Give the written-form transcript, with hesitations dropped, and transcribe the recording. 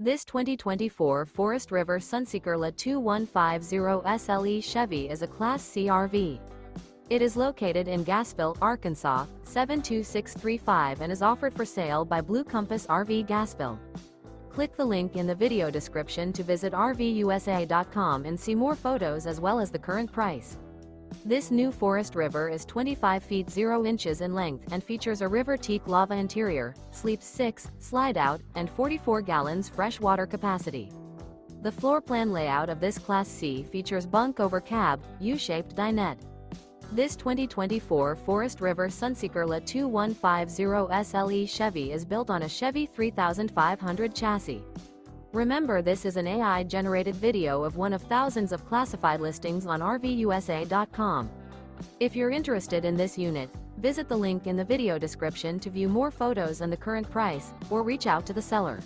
This 2024 Forest River Sunseeker LA 2150 SLE Chevy is a Class C RV. It is located in Gassville, Arkansas, 72635 and is offered for sale by Blue Compass RV Gassville. Click the link in the video description to visit RVUSA.com and see more photos as well as the current price. This new Forest River is 25 feet 0 inches in length and features a RIVER TEAK-LAVA interior, sleeps 6, Slideout, and 44 gallons fresh water capacity. The floor plan layout of this Class C features Bunk Over Cab, U-shaped dinette. This 2024 Forest River Sunseeker LA 2150 SLE Chevy is built on a Chevy 3500 chassis. Remember, this is an AI-generated video of one of thousands of classified listings on RVUSA.com. If you're interested in this unit, visit the link in the video description to view more photos and the current price, or reach out to the seller.